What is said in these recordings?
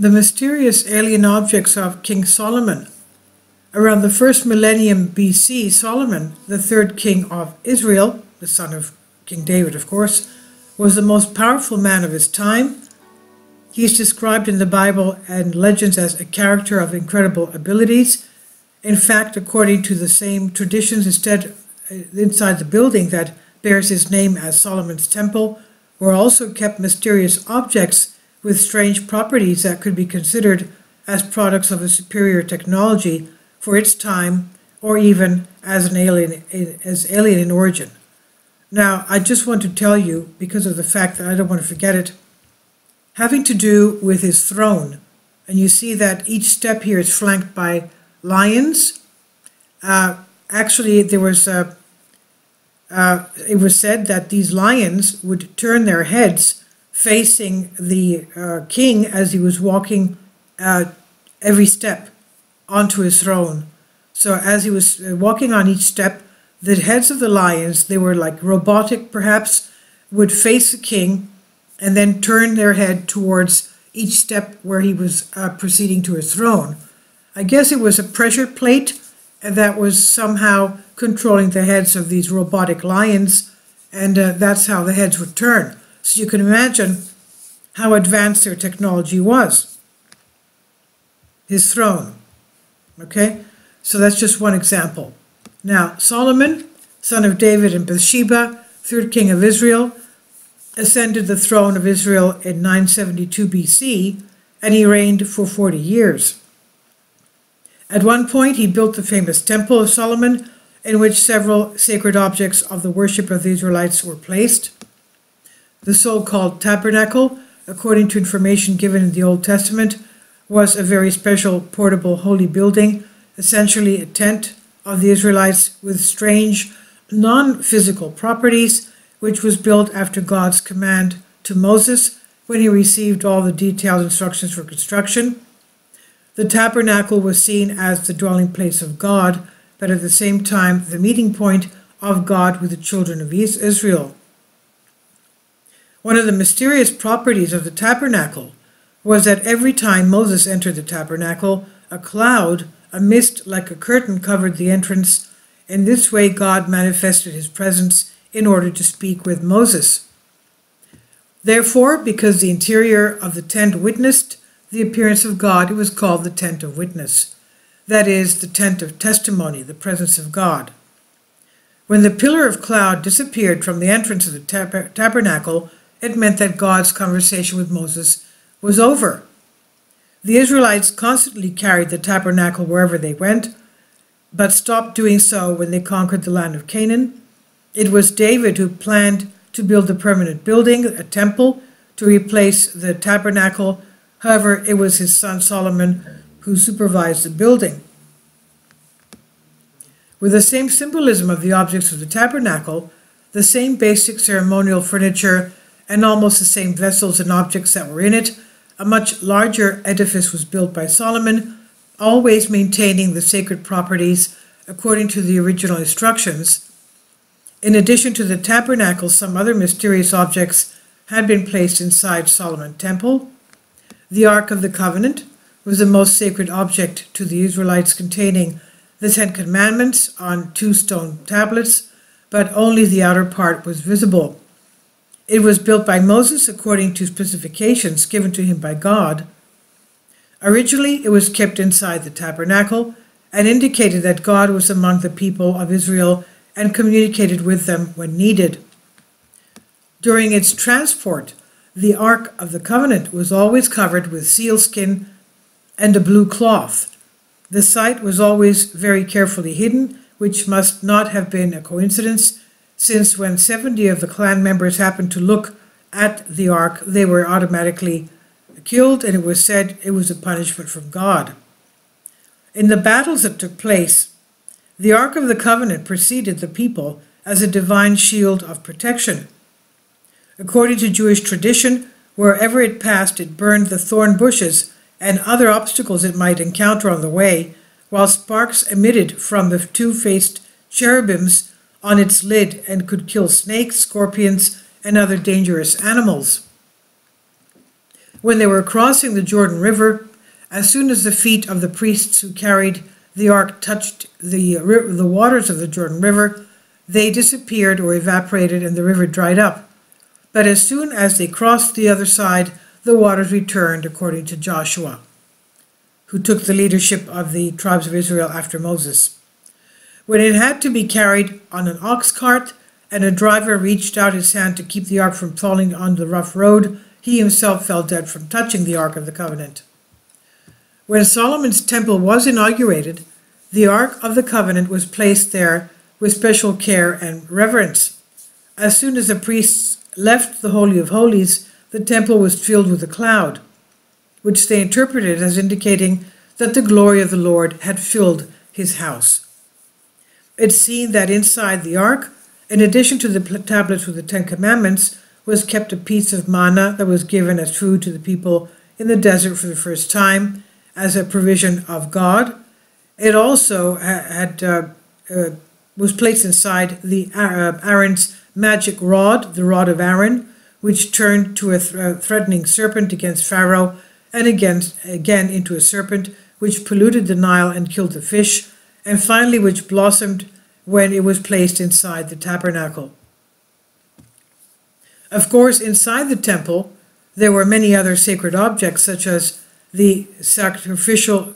The mysterious alien objects of King Solomon. Around the first millennium BC, Solomon, the third king of Israel, the son of King David, of course, was the most powerful man of his time. He is described in the Bible and legends as a character of incredible abilities. In fact, according to the same traditions, inside the building that bears his name as Solomon's Temple, were also kept mysterious objects with strange properties that could be considered as products of a superior technology for its time, or even as alien in origin. Now, I just want to tell you, because of the fact that I don't want to forget it, having to do with his throne, and you see that each step here is flanked by lions. Actually, it was said that these lions would turn their heads facing the king as he was walking every step onto his throne. So as he was walking on each step, the heads of the lions, they were like robotic perhaps, would face the king and then turn their head towards each step where he was proceeding to his throne. I guess it was a pressure plate that was somehow controlling the heads of these robotic lions, and that's how the heads would turn. So you can imagine how advanced their technology was. His throne. Okay? So that's just one example. Now, Solomon, son of David and Bathsheba, third king of Israel, ascended the throne of Israel in 972 BC, and he reigned for 40 years. At one point, he built the famous Temple of Solomon, in which several sacred objects of the worship of the Israelites were placed. The so-called tabernacle, according to information given in the Old Testament, was a very special portable holy building, essentially a tent of the Israelites with strange non-physical properties, which was built after God's command to Moses when he received all the detailed instructions for construction. The tabernacle was seen as the dwelling place of God, but at the same time the meeting point of God with the children of Israel. One of the mysterious properties of the tabernacle was that every time Moses entered the tabernacle, a cloud, a mist like a curtain, covered the entrance. In this way, God manifested his presence in order to speak with Moses. Therefore, because the interior of the tent witnessed the appearance of God, it was called the tent of witness. That is, the tent of testimony, the presence of God. When the pillar of cloud disappeared from the entrance of the tabernacle, it meant that God's conversation with Moses was over. The Israelites constantly carried the tabernacle wherever they went, but stopped doing so when they conquered the land of Canaan. It was David who planned to build a permanent building, a temple, to replace the tabernacle. However, it was his son Solomon who supervised the building. With the same symbolism of the objects of the tabernacle, the same basic ceremonial furniture, and almost the same vessels and objects that were in it, a much larger edifice was built by Solomon, always maintaining the sacred properties according to the original instructions. In addition to the tabernacle, some other mysterious objects had been placed inside Solomon's temple. The Ark of the Covenant was the most sacred object to the Israelites, containing the 10 Commandments on 2 stone tablets, but only the outer part was visible. It was built by Moses according to specifications given to him by God. Originally, it was kept inside the tabernacle and indicated that God was among the people of Israel and communicated with them when needed. During its transport, the Ark of the Covenant was always covered with sealskin and a blue cloth. The site was always very carefully hidden, which must not have been a coincidence, since when 70 of the clan members happened to look at the ark, they were automatically killed, and it was said it was a punishment from God. In the battles that took place, the Ark of the Covenant preceded the people as a divine shield of protection. According to Jewish tradition, wherever it passed, it burned the thorn bushes and other obstacles it might encounter on the way, while sparks emitted from the 2-faced cherubims on its lid and could kill snakes, scorpions, and other dangerous animals. When they were crossing the Jordan River, as soon as the feet of the priests who carried the ark touched the waters of the Jordan River, they disappeared or evaporated and the river dried up. But as soon as they crossed the other side, the waters returned, according to Joshua, who took the leadership of the tribes of Israel after Moses. When it had to be carried on an ox cart, and a driver reached out his hand to keep the ark from falling on the rough road, he himself fell dead from touching the Ark of the Covenant. When Solomon's temple was inaugurated, the Ark of the Covenant was placed there with special care and reverence. As soon as the priests left the Holy of Holies, the temple was filled with a cloud, which they interpreted as indicating that the glory of the Lord had filled his house. It's seen that inside the ark, in addition to the tablets with the Ten Commandments, was kept a piece of manna that was given as food to the people in the desert for the first time as a provision of God. It also was placed inside the Aaron's magic rod, the rod of Aaron, which turned to a threatening serpent against Pharaoh, and again into a serpent which polluted the Nile and killed the fish, and finally which blossomed when it was placed inside the tabernacle. Of course, inside the temple, there were many other sacred objects, such as the sacrificial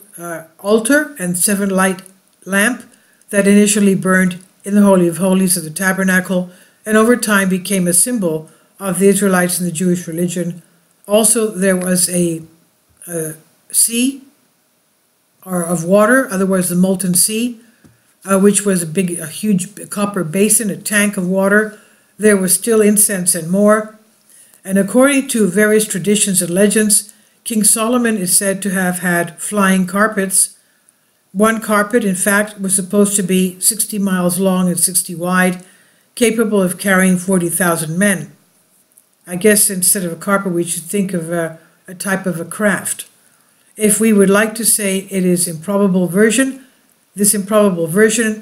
altar and 7-light lamp that initially burned in the Holy of Holies of the tabernacle, and over time became a symbol of the Israelites in the Jewish religion. Also, there was a sea of water, otherwise the molten sea, which was a huge copper basin, a tank of water. There was still incense and more. And according to various traditions and legends, King Solomon is said to have had flying carpets. One carpet, in fact, was supposed to be 60 miles long and 60 wide, capable of carrying 40,000 men. I guess instead of a carpet, we should think of a type of a craft. If we would like to say it is this improbable version,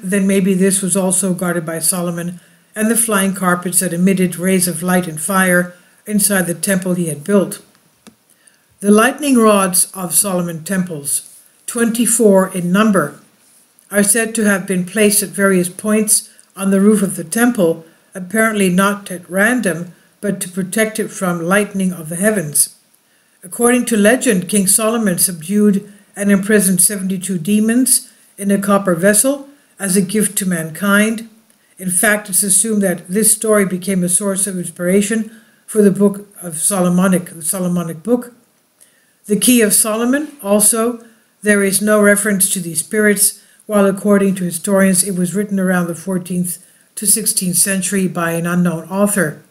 then maybe this was also guarded by Solomon and the flying carpets that emitted rays of light and fire inside the temple he had built. The lightning rods of Solomon's temples, 24 in number, are said to have been placed at various points on the roof of the temple, apparently not at random, but to protect it from lightning of the heavens. According to legend, King Solomon subdued and imprisoned 72 demons in a copper vessel as a gift to mankind. In fact, it's assumed that this story became a source of inspiration for the book of the Solomonic book. The Key of Solomon, also, there is no reference to these spirits, while according to historians it was written around the 14th to 16th century by an unknown author.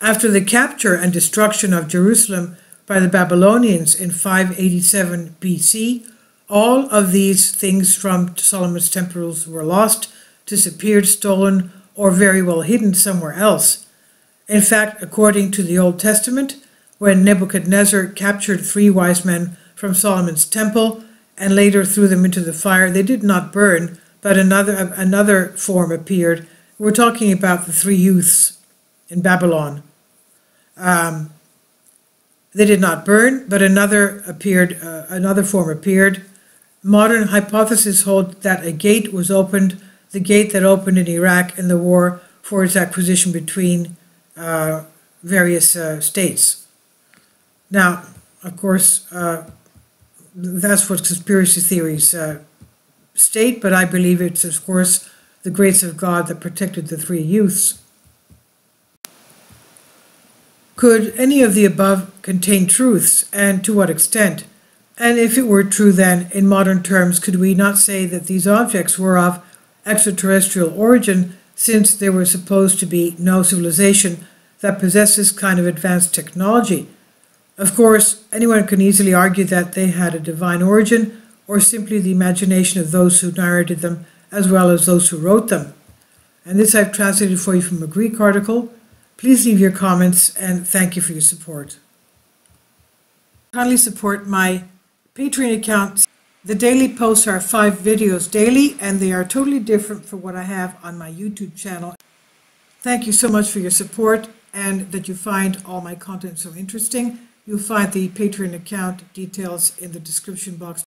After the capture and destruction of Jerusalem by the Babylonians in 587 BC, all of these things from Solomon's temples were lost, disappeared, stolen, or very well hidden somewhere else. In fact, according to the Old Testament, when Nebuchadnezzar captured 3 wise men from Solomon's temple and later threw them into the fire, they did not burn, but another form appeared. We're talking about the 3 youths in Babylon. They did not burn, but another form appeared. Modern hypotheses hold that a gate was opened, the gate that opened in Iraq in the war for its acquisition between various states. Now, of course, that's what conspiracy theories state, but I believe it's, of course, the grace of God that protected the 3 youths. Could any of the above contain truths, and to what extent? And if it were true, then, in modern terms, could we not say that these objects were of extraterrestrial origin, since there was supposed to be no civilization that possessed this kind of advanced technology? Of course, anyone can easily argue that they had a divine origin, or simply the imagination of those who narrated them, as well as those who wrote them. And this I've translated for you from a Greek article. Please leave your comments, and thank you for your support. Kindly support my Patreon account. The daily posts are 5 videos daily, and they are totally different from what I have on my YouTube channel. Thank you so much for your support. and that you find all my content so interesting. You'll find the Patreon account details in the description box